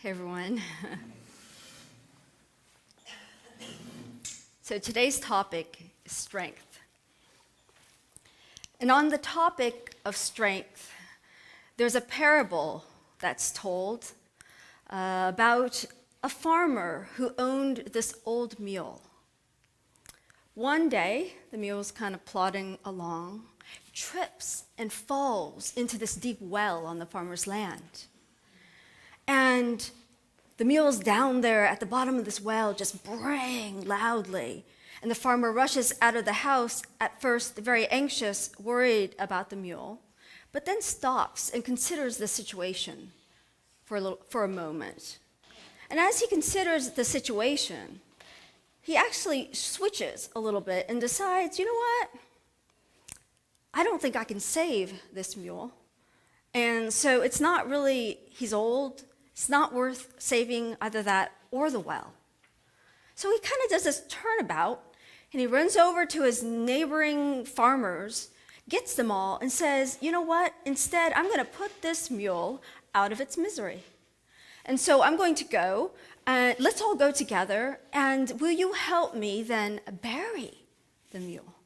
Hey everyone. So today's topic is strength. And on the topic of strength, there's a parable that's told about a farmer who owned this old mule. One day, the mule's kind of plodding along, trips and falls into this deep well on the farmer's land. And the mule's down there at the bottom of this well, just braying loudly. And the farmer rushes out of the house, at first very anxious, worried about the mule, but then stops and considers the situation for a moment. And as he considers the situation, he actually switches a little bit and decides, you know what? I don't think I can save this mule. And so it's not really, he's old, it's not worth saving either that or the well. So he kind of does this turnabout, and he runs over to his neighboring farmers, gets them all, and says, you know what? Instead, I'm going to put this mule out of its misery. And so I'm going to go, let's all go together, and will you help me then bury the mule?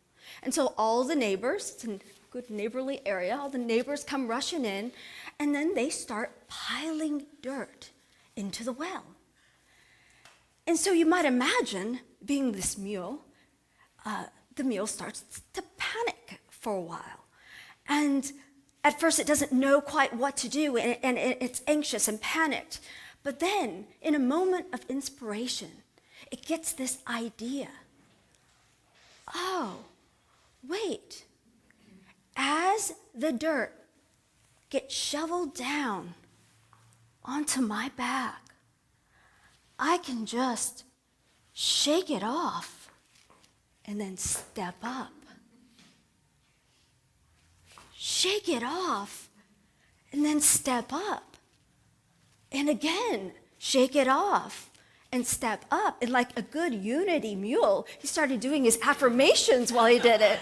And so all the neighbors, it's a good neighborly area, all the neighbors come rushing in, and then they start piling dirt into the well. And so you might imagine, being this mule, the mule starts to panic for a while. And at first it doesn't know quite what to do, and it's anxious and panicked. But then, in a moment of inspiration, it gets this idea. Oh, wait. As the dirt gets shoveled down onto my back, I can just shake it off and then step up. Shake it off and then step up. And again, shake it off and step up. And like a good unity mule, he started doing his affirmations while he did it.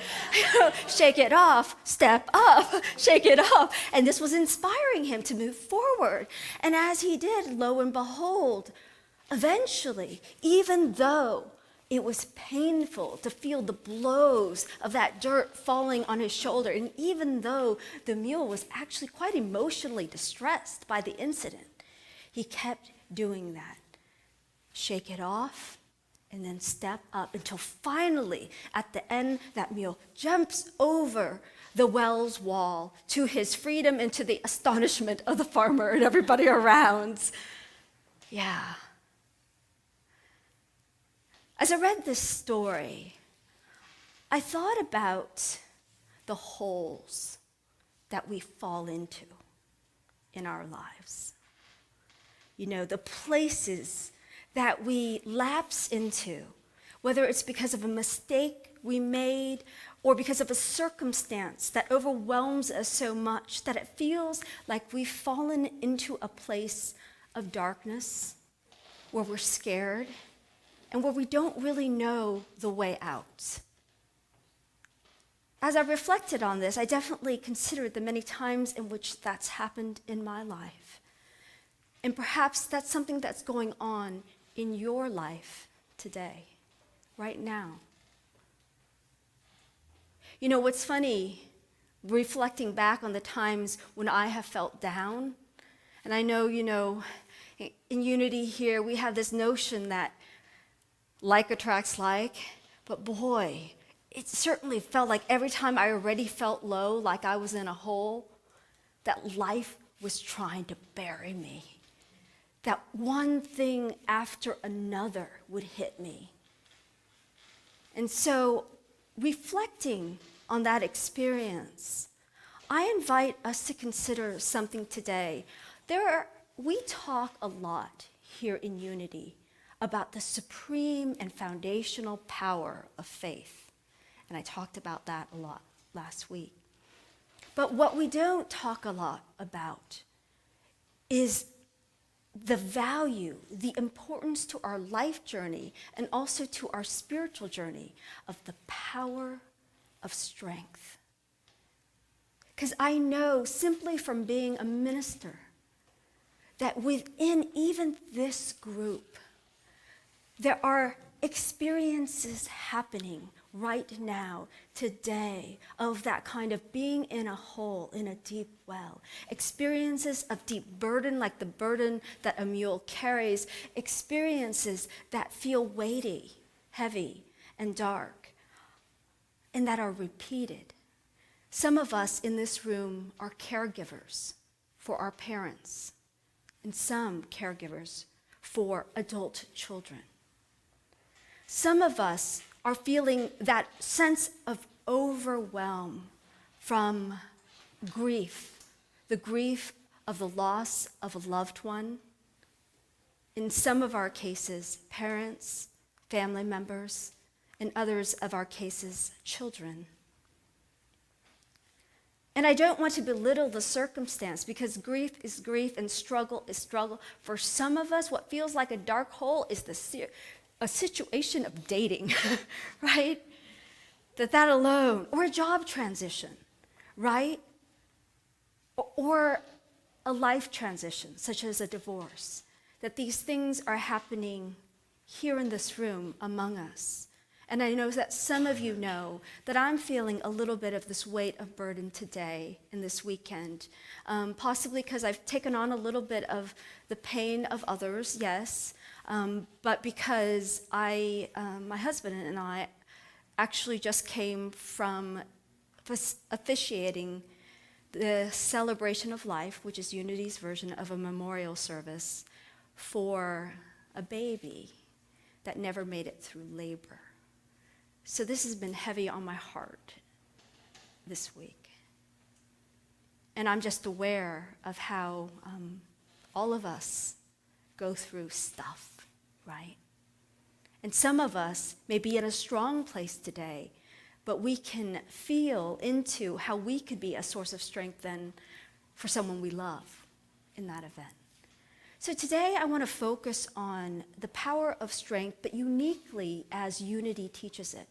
Shake it off, step up, shake it off. And this was inspiring him to move forward. And as he did, lo and behold, eventually, even though it was painful to feel the blows of that dirt falling on his shoulder, and even though the mule was actually quite emotionally distressed by the incident, he kept doing that. Shake it off, and then step up until finally, at the end, that mule jumps over the well's wall to his freedom and to the astonishment of the farmer and everybody around. Yeah. As I read this story, I thought about the holes that we fall into in our lives. You know, the places that we lapse into, whether it's because of a mistake we made or because of a circumstance that overwhelms us so much that it feels like we've fallen into a place of darkness where we're scared and where we don't really know the way out. As I reflected on this, I definitely considered the many times in which that's happened in my life. And perhaps that's something that's going on in your life today, right now. You know, what's funny, reflecting back on the times when I have felt down, and I know, you know, in Unity here, we have this notion that like attracts like, but boy, it certainly felt like every time I already felt low, like I was in a hole, that life was trying to bury me. That one thing after another would hit me. And so, reflecting on that experience, I invite us to consider something today. We talk a lot here in Unity about the supreme and foundational power of faith. And I talked about that a lot last week. But what we don't talk a lot about is the value, the importance to our life journey and also to our spiritual journey of the power of strength. Because I know simply from being a minister that within even this group, there are experiences happening right now, today, of that kind of being in a hole, in a deep well. Experiences of deep burden, like the burden that a mule carries. Experiences that feel weighty, heavy, and dark, and that are repeated. Some of us in this room are caregivers for our parents, and some caregivers for adult children. Some of us are feeling that sense of overwhelm from grief, the grief of the loss of a loved one. In some of our cases, parents, family members, in others of our cases, children. And I don't want to belittle the circumstance, because grief is grief and struggle is struggle. For some of us, what feels like a dark hole is a situation of dating, right? That alone, or a job transition, right? Or a life transition, such as a divorce. That these things are happening here in this room among us. And I know that some of you know that I'm feeling a little bit of this weight of burden today and this weekend, possibly because I've taken on a little bit of the pain of others, yes, but because my husband and I actually just came from officiating the celebration of life, which is Unity's version of a memorial service for a baby that never made it through labor. So this has been heavy on my heart this week. And I'm just aware of how all of us go through stuff, right? And some of us may be in a strong place today, but we can feel into how we could be a source of strength then for someone we love in that event. So today I want to focus on the power of strength, but uniquely as Unity teaches it.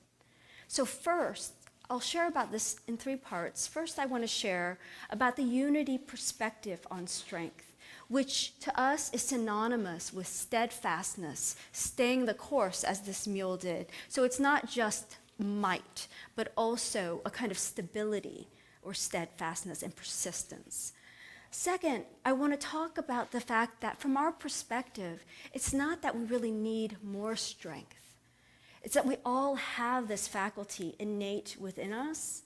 So first, I'll share about this in 3 parts. First, I want to share about the Unity perspective on strength, which to us is synonymous with steadfastness, staying the course as this mule did. So it's not just might, but also a kind of stability or steadfastness and persistence. Second, I want to talk about the fact that from our perspective, it's not that we really need more strength. It's that we all have this faculty innate within us,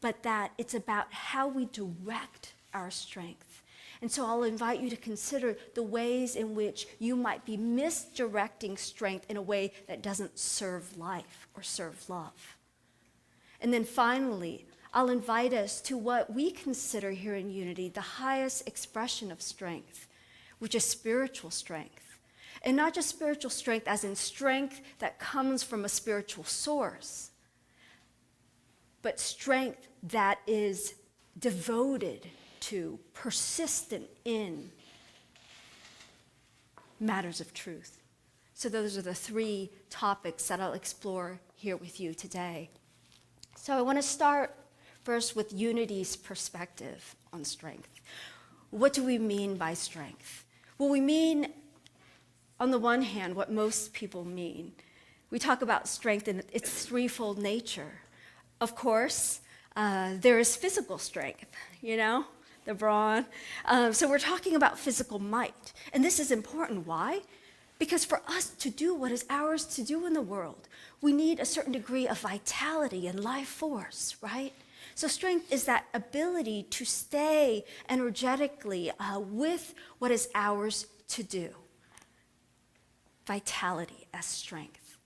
but that it's about how we direct our strength. And so I'll invite you to consider the ways in which you might be misdirecting strength in a way that doesn't serve life or serve love. And then finally, I'll invite us to what we consider here in Unity the highest expression of strength, which is spiritual strength. And not just spiritual strength as in strength that comes from a spiritual source, but strength that is devoted to, persistent in matters of truth. So those are the 3 topics that I'll explore here with you today. So I want to start first with Unity's perspective on strength. What do we mean by strength? Well, we mean, on the one hand, what most people mean. We talk about strength in its threefold nature. Of course, there is physical strength, the brawn. So we're talking about physical might. And this is important. Why? Because for us to do what is ours to do in the world, we need a certain degree of vitality and life force, right? So strength is that ability to stay energetically with what is ours to do. Vitality as strength.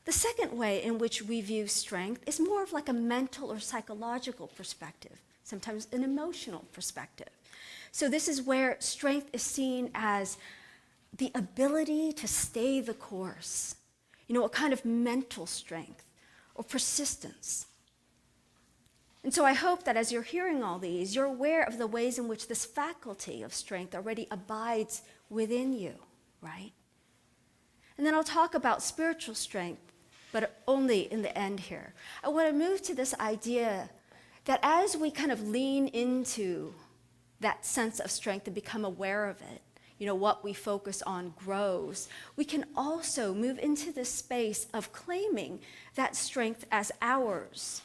The second way in which we view strength is more of like a mental or psychological perspective, sometimes an emotional perspective. So this is where strength is seen as the ability to stay the course, a kind of mental strength or persistence. And so I hope that as you're hearing all these, you're aware of the ways in which this faculty of strength already abides within you, right? And then I'll talk about spiritual strength, but only in the end here. I want to move to this idea that as we kind of lean into that sense of strength and become aware of it, what we focus on grows, we can also move into this space of claiming that strength as ours.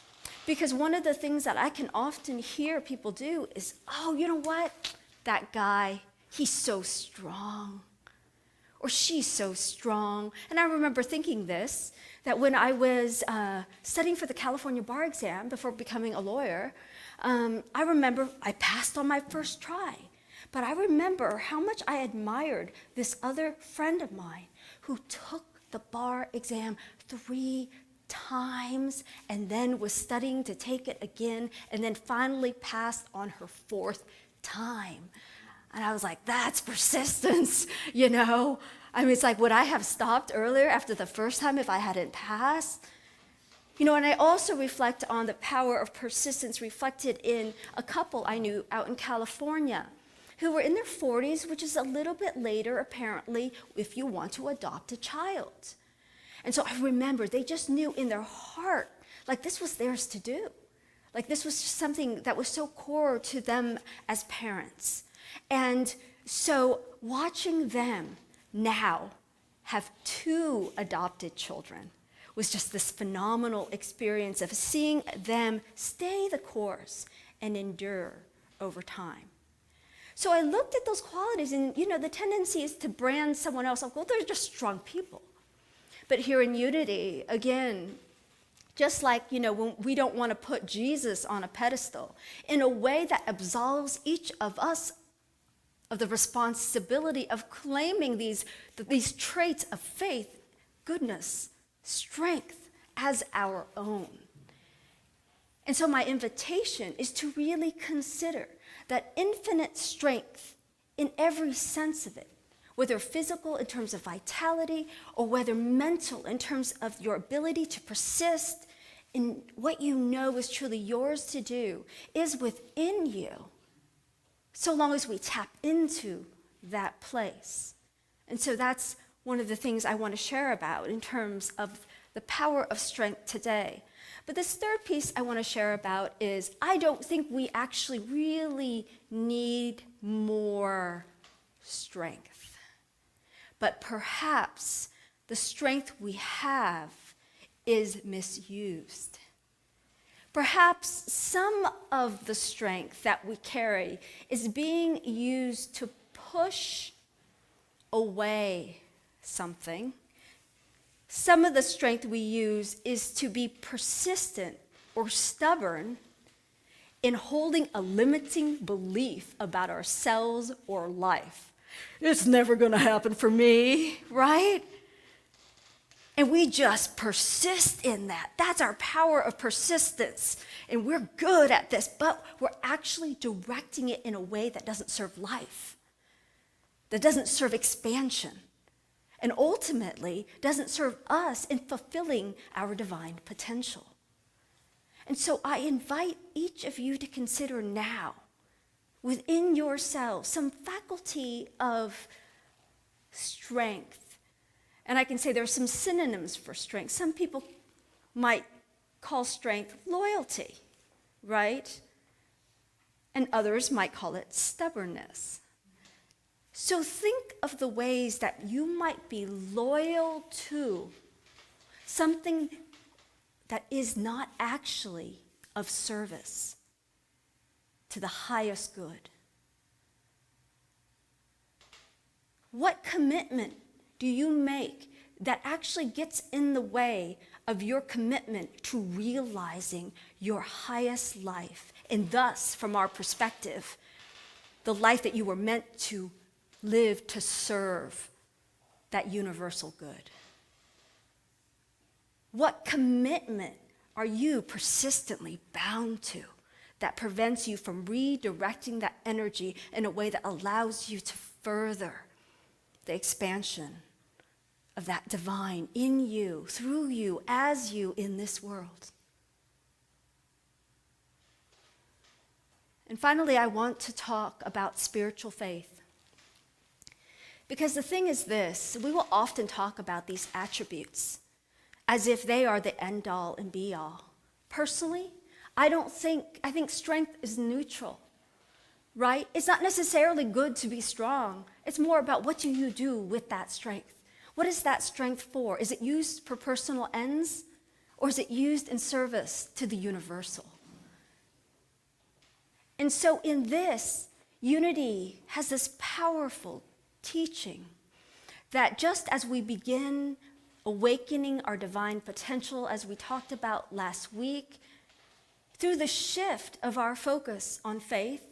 Because one of the things that I can often hear people do is, oh, you know what? That guy, he's so strong. Or she's so strong. And I remember thinking this, that when I was studying for the California bar exam before becoming a lawyer, I remember I passed on my first try. But I remember how much I admired this other friend of mine who took the bar exam 3 times and then was studying to take it again and then finally passed on her 4th time. And I was like, that's persistence, I mean, it's like, would I have stopped earlier after the first time if I hadn't passed? And I also reflect on the power of persistence reflected in a couple I knew out in California who were in their 40s, which is a little bit later, apparently, if you want to adopt a child. And so I remember they just knew in their heart, like this was theirs to do. Like this was just something that was so core to them as parents. And so watching them now have 2 adopted children was just this phenomenal experience of seeing them stay the course and endure over time. So I looked at those qualities and, the tendency is to brand someone else, like, well, they're just strong people. But here in Unity, again, just like, when we don't want to put Jesus on a pedestal, in a way that absolves each of us of the responsibility of claiming these traits of faith, goodness, strength as our own. And so my invitation is to really consider that infinite strength in every sense of it, whether physical in terms of vitality or whether mental in terms of your ability to persist in what you know is truly yours to do, is within you, so long as we tap into that place. And so that's one of the things I want to share about in terms of the power of strength today. But this third piece I want to share about is I don't think we actually really need more strength. But perhaps the strength we have is misused. Perhaps some of the strength that we carry is being used to push away something. Some of the strength we use is to be persistent or stubborn in holding a limiting belief about ourselves or life. It's never going to happen for me, right? And we just persist in that. That's our power of persistence. And we're good at this, but we're actually directing it in a way that doesn't serve life, that doesn't serve expansion, and ultimately doesn't serve us in fulfilling our divine potential. And so I invite each of you to consider now, within yourself, some faculty of strength. And I can say there are some synonyms for strength. Some people might call strength loyalty, right? And others might call it stubbornness. So think of the ways that you might be loyal to something that is not actually of service to the highest good. What commitment do you make that actually gets in the way of your commitment to realizing your highest life, and thus, from our perspective, the life that you were meant to live to serve that universal good? What commitment are you persistently bound to that prevents you from redirecting that energy in a way that allows you to further the expansion of that divine in you, through you, as you in this world? And finally, I want to talk about spiritual faith. Because the thing is this, we will often talk about these attributes as if they are the end-all and be-all. Personally, I think strength is neutral. right? It's not necessarily good to be strong. It's more about what do you do with that strength? What is that strength for? Is it used for personal ends, or is it used in service to the universal? And so in this, unity has this powerful teaching that just as we begin awakening our divine potential, as we talked about last week, through the shift of our focus on faith,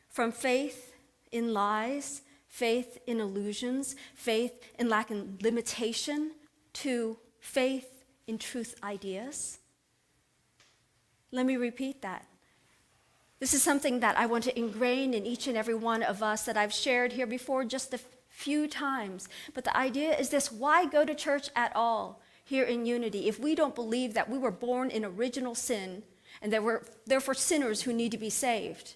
from faith in lies, faith in illusions, faith in lack and limitation, to faith in truth ideas. Let me repeat that. This is something that I want to ingrain in each and every one of us that I've shared here before just a few times. But the idea is this: why go to church at all here in Unity if we don't believe that we were born in original sin and that we're therefore sinners who need to be saved?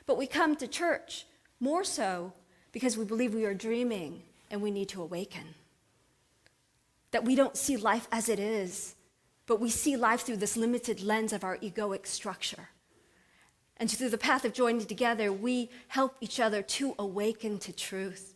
But we come to church more so because we believe we are dreaming and we need to awaken. That we don't see life as it is, but we see life through this limited lens of our egoic structure. And through the path of joining together, we help each other to awaken to truth.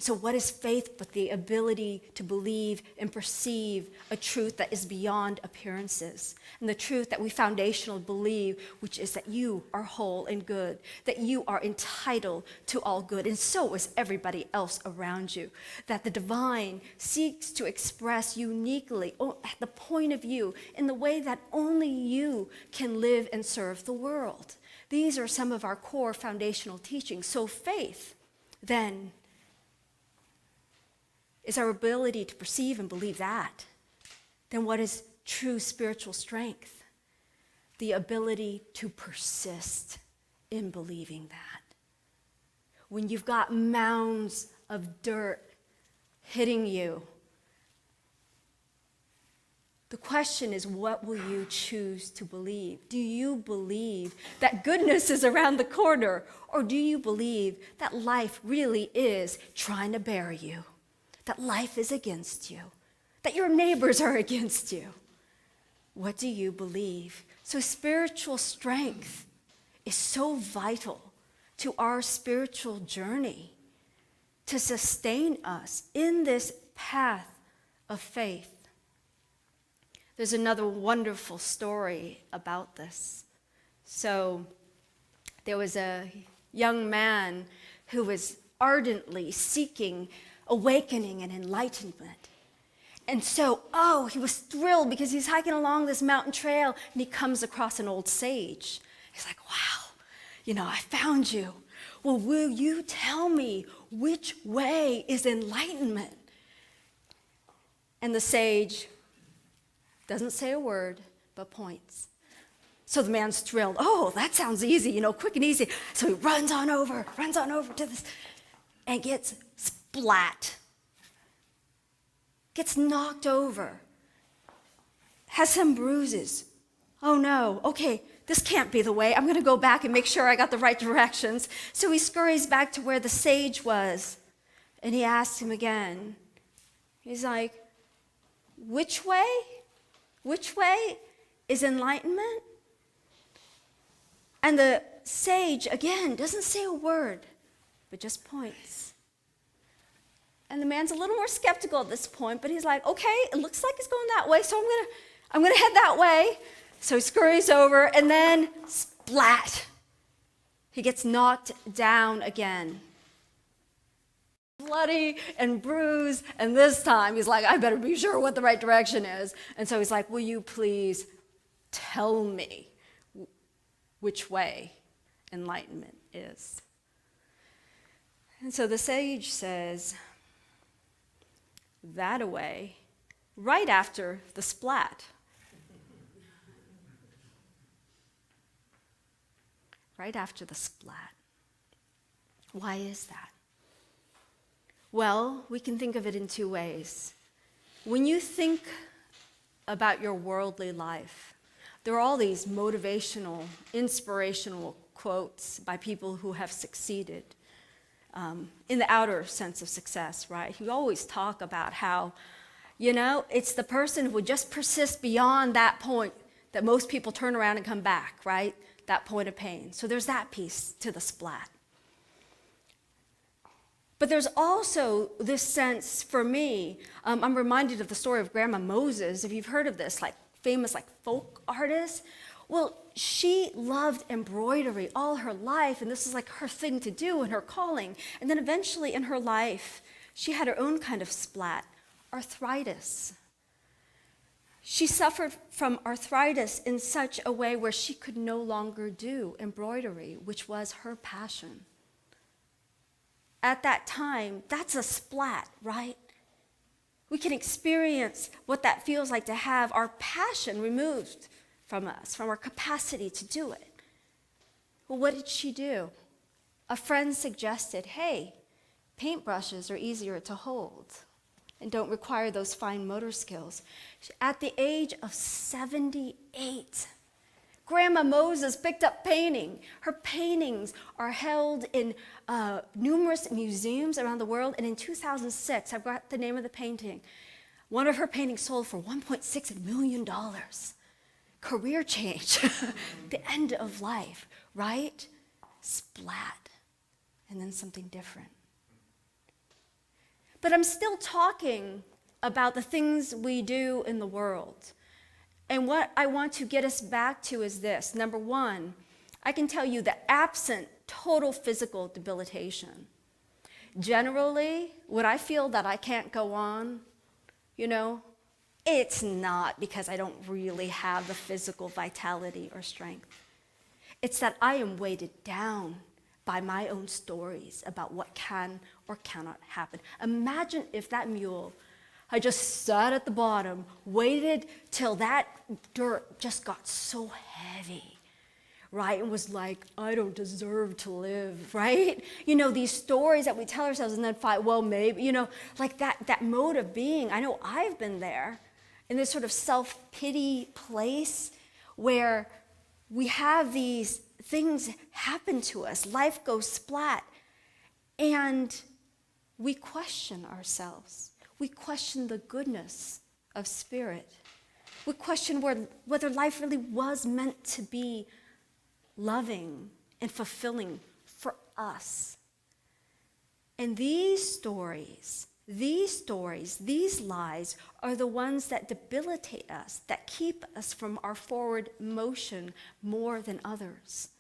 So what is faith but the ability to believe and perceive a truth that is beyond appearances? And the truth that we foundationally believe, which is that you are whole and good, that you are entitled to all good, and so is everybody else around you. That the divine seeks to express uniquely, at the point of view, in the way that only you can live and serve the world. These are some of our core foundational teachings. So faith, then, is our ability to perceive and believe that. Then what is true spiritual strength? The ability to persist in believing that. When you've got mounds of dirt hitting you, the question is, what will you choose to believe? Do you believe that goodness is around the corner, or do you believe that life really is trying to bury you? That life is against you, that your neighbors are against you? What do you believe? So spiritual strength is so vital to our spiritual journey to sustain us in this path of faith. There's another wonderful story about this. So there was a young man who was ardently seeking awakening and enlightenment. And so, he was thrilled because he's hiking along this mountain trail and he comes across an old sage. He's like, wow, I found you. Well, will you tell me which way is enlightenment? And the sage doesn't say a word, but points. So the man's thrilled. Oh, that sounds easy, quick and easy. So he runs on over to this and gets splat. Gets knocked over. Has some bruises. Oh no, okay, this can't be the way. I'm gonna go back and make sure I got the right directions. So he scurries back to where the sage was, and he asks him again. He's like, which way? Which way is enlightenment? And the sage, again, doesn't say a word, but just points. And the man's a little more skeptical at this point, but he's like, okay, it looks like it's going that way, so I'm gonna head that way. So he scurries over, and then splat. He gets knocked down again. Bloody and bruised, and this time he's like, I better be sure what the right direction is. And so he's like, will you please tell me which way enlightenment is? And so the sage says, that away, right after the splat. Right after the splat. Why is that? Well, we can think of it in two ways. When you think about your worldly life, there are all these motivational, inspirational quotes by people who have succeeded. In the outer sense of success, right? You always talk about how, it's the person who would just persist beyond that point that most people turn around and come back, right? that point of pain. So there's that piece to the splat. But there's also this sense for me, I'm reminded of the story of Grandma Moses, if you've heard of this, like famous like folk artist. Well, she loved embroidery all her life, and this is like her thing to do and her calling. And then eventually in her life, she had her own kind of splat, arthritis. She suffered from arthritis in such a way where she could no longer do embroidery, which was her passion. At that time, that's a splat, right? We can experience what that feels like to have our passion removed from us, from our capacity to do it. Well, what did she do? A friend suggested, hey, paintbrushes are easier to hold and don't require those fine motor skills. At the age of 78, Grandma Moses picked up painting. Her paintings are held in numerous museums around the world. And in 2006, I've got the name of the painting. One of her paintings sold for $1.6 million. Career change, the end of life, right? Splat, and then something different. But I'm still talking about the things we do in the world. And what I want to get us back to is this. Number one, I can tell you that absent total physical debilitation, generally, when I feel that I can't go on, it's not because I don't really have the physical vitality or strength. It's that I am weighted down by my own stories about what can or cannot happen. Imagine if that mule had just sat at the bottom, waited till that dirt just got so heavy, right? And was like, I don't deserve to live, right? These stories that we tell ourselves and then fight, well, maybe, like that mode of being. I know I've been there in this sort of self-pity place where we have these things happen to us. Life goes splat. And we question ourselves. We question the goodness of spirit. We question whether life really was meant to be loving and fulfilling for us. And these stories, these lies are the ones that debilitate us, that keep us from our forward motion more than others.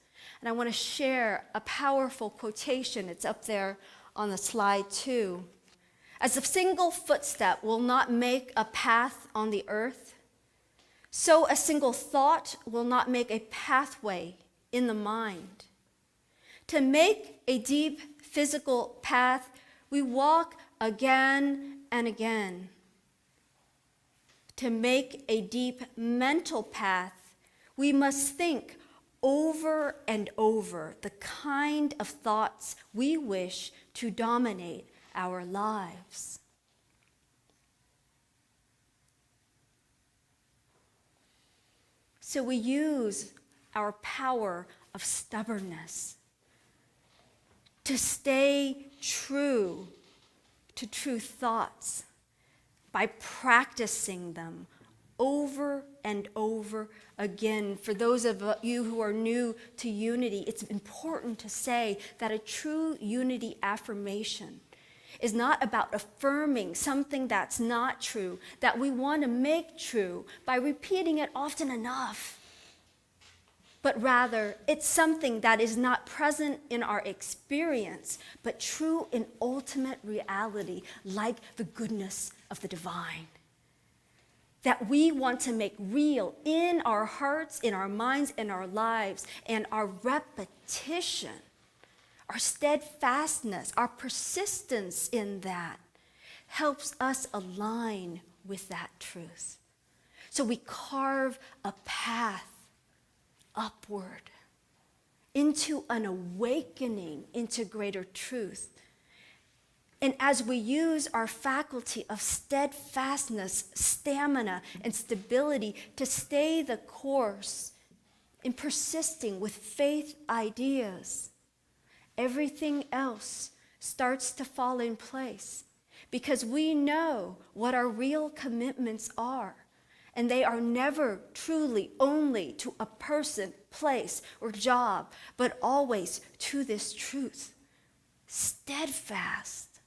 And I want to share a powerful quotation. It's up there on the slide too. As a single footstep will not make a path on the earth, so a single thought will not make a pathway in the mind. To make a deep physical path, we walk again and again. To make a deep mental path, we must think over and over the kind of thoughts we wish to dominate our lives. So we use our power of stubbornness to stay true to true thoughts by practicing them over and over again. For those of you who are new to unity, it's important to say that a true unity affirmation is not about affirming something that's not true, that we want to make true by repeating it often enough. But rather, it's something that is not present in our experience, but true in ultimate reality, like the goodness of the divine. That we want to make real in our hearts, in our minds, in our lives, and our repetition, our steadfastness, our persistence in that helps us align with that truth. So we carve a path upward into an awakening into greater truth. And as we use our faculty of steadfastness, stamina, and stability to stay the course in persisting with faith ideas, everything else starts to fall in place because we know what our real commitments are. and they are never truly only to a person, place, or job, but always to this truth. Steadfast.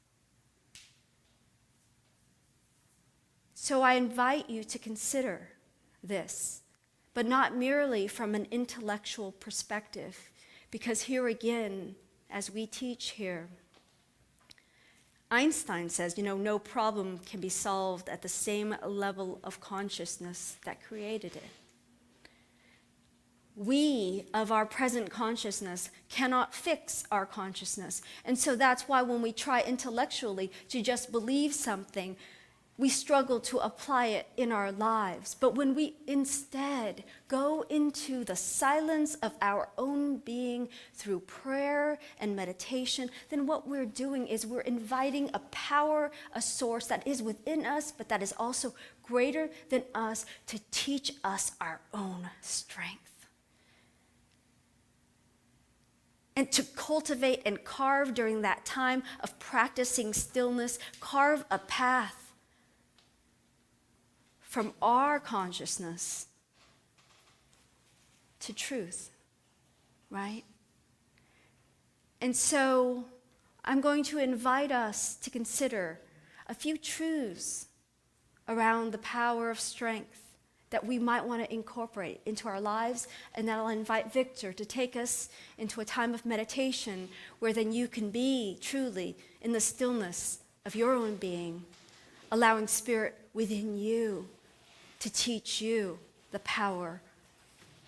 So I invite you to consider this, but not merely from an intellectual perspective, because here again, as we teach here, Einstein says, no problem can be solved at the same level of consciousness that created it. We, of our present consciousness, cannot fix our consciousness. And so that's why when we try intellectually to just believe something, we struggle to apply it in our lives. But when we instead go into the silence of our own being through prayer and meditation, then what we're doing is we're inviting a power, a source that is within us, but that is also greater than us, to teach us our own strength. And to cultivate and carve during that time of practicing stillness, carve a path from our consciousness to truth, right? And so I'm going to invite us to consider a few truths around the power of strength that we might want to incorporate into our lives, and then I'll invite Victor to take us into a time of meditation where then you can be truly in the stillness of your own being, allowing Spirit within you to teach you the power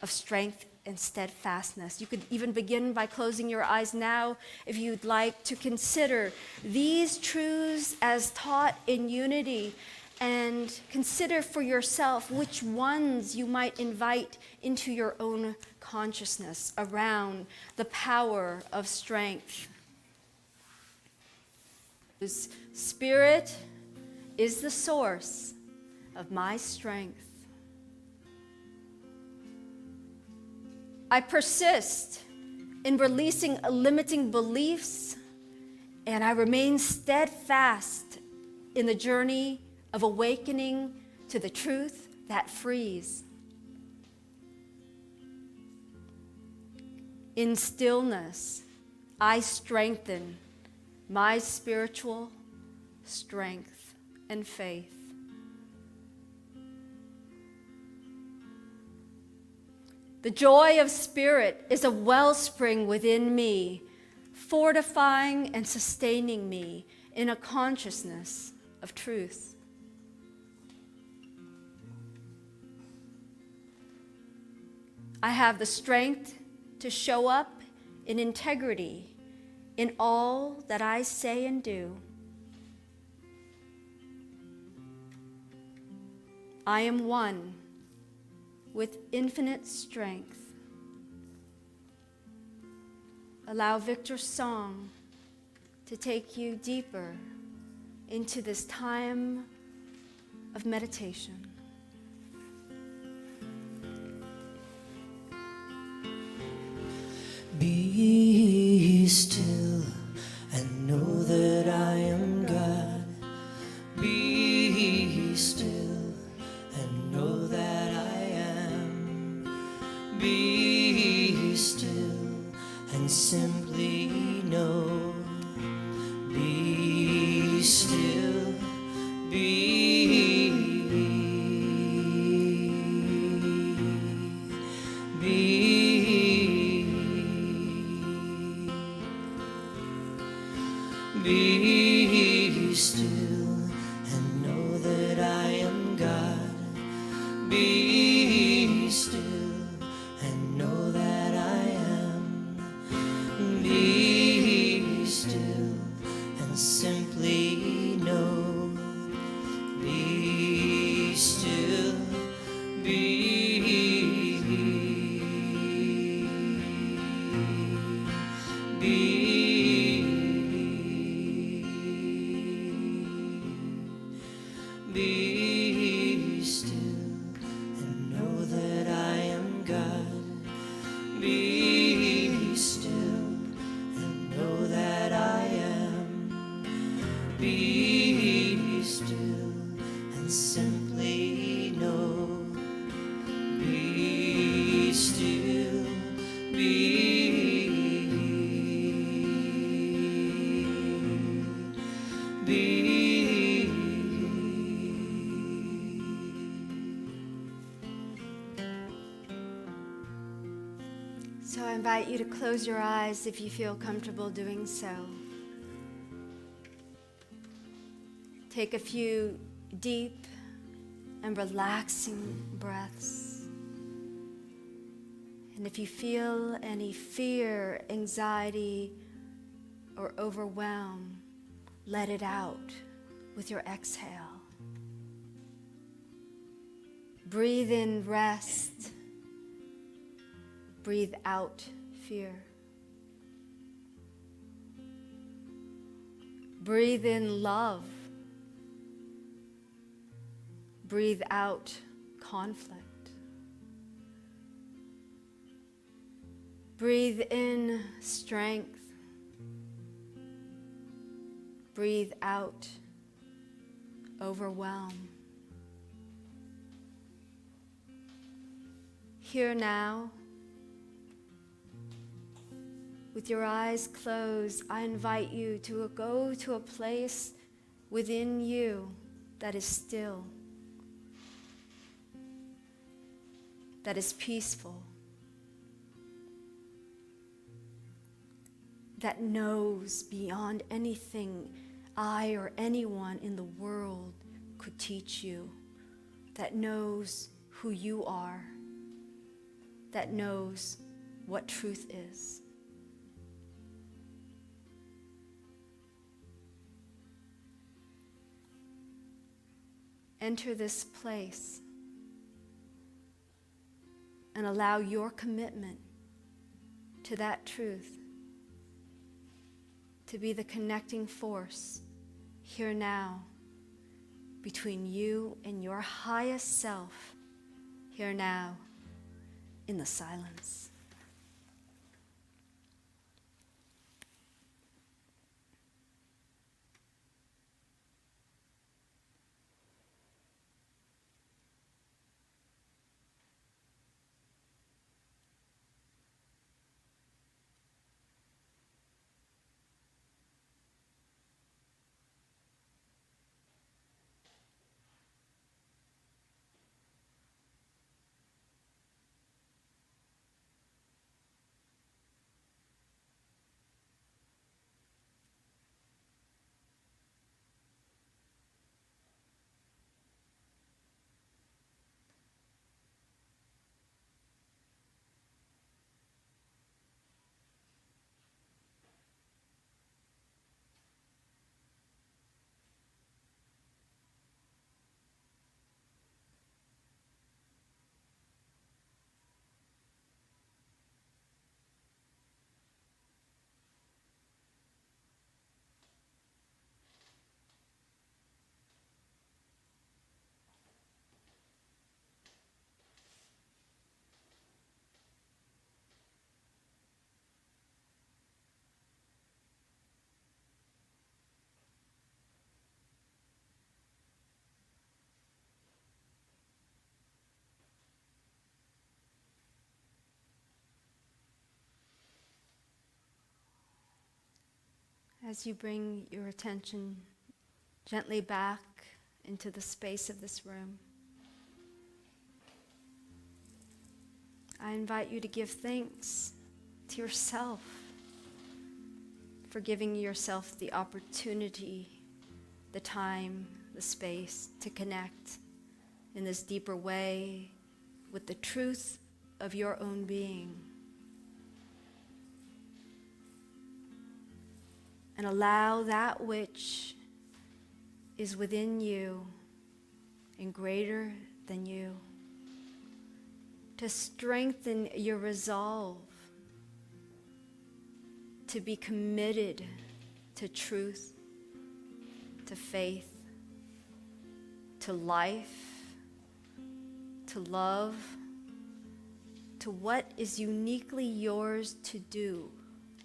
of strength and steadfastness. You could even begin by closing your eyes now if you'd like to consider these truths as taught in unity, and consider for yourself which ones you might invite into your own consciousness around the power of strength. Spirit is the source of my strength. I persist in releasing limiting beliefs, and I remain steadfast in the journey of awakening to the truth that frees. In stillness, I strengthen my spiritual strength and faith. The joy of Spirit is a wellspring within me, fortifying and sustaining me in a consciousness of truth. I have the strength to show up in integrity in all that I say and do. I am one with infinite strength. Allow Victor's song to take you deeper into this time of meditation. Be still and know that I am God. Be still and know that I am. Be still and simply know. Be still, be still and know that I am God. Be still and know that I am. Be still and simply know. Be still, be still and know that I So I invite you to close your eyes if you feel comfortable doing so. Take a few deep and relaxing breaths. And if you feel any fear, anxiety, or overwhelm, let it out with your exhale. Breathe in rest. Breathe out fear. Breathe in love. Breathe out conflict. Breathe in strength. Breathe out overwhelm. Here now, with your eyes closed, I invite you to go to a place within you that is still, that is peaceful, that knows beyond anything I or anyone in the world could teach you, that knows who you are, that knows what truth is. Enter this place and allow your commitment to that truth to be the connecting force here now between you and your highest self here now in the silence. As you bring your attention gently back into the space of this room, I invite you to give thanks to yourself for giving yourself the opportunity, the time, the space to connect in this deeper way with the truth of your own being. And allow that which is within you and greater than you to strengthen your resolve to be committed to truth, to faith, to life, to love, to what is uniquely yours to do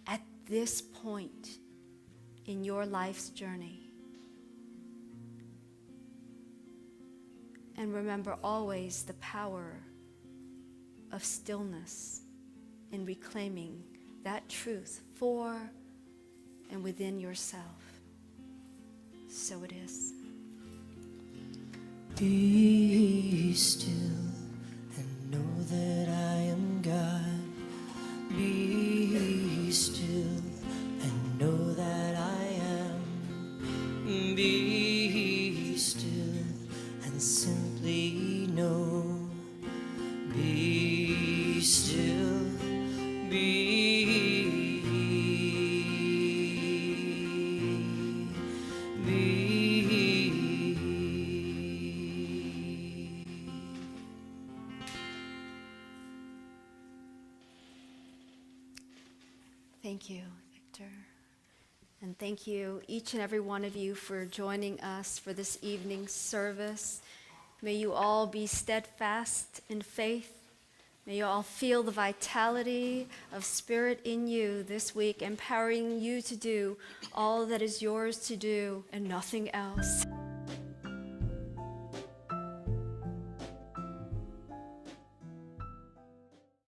at this point in your life's journey. And remember always the power of stillness in reclaiming that truth for and within yourself. So it is. Be still and know that I am God. Be Thank you, Victor. And thank you, each and every one of you, for joining us for this evening's service. May you all be steadfast in faith. May you all feel the vitality of Spirit in you this week, empowering you to do all that is yours to do and nothing else.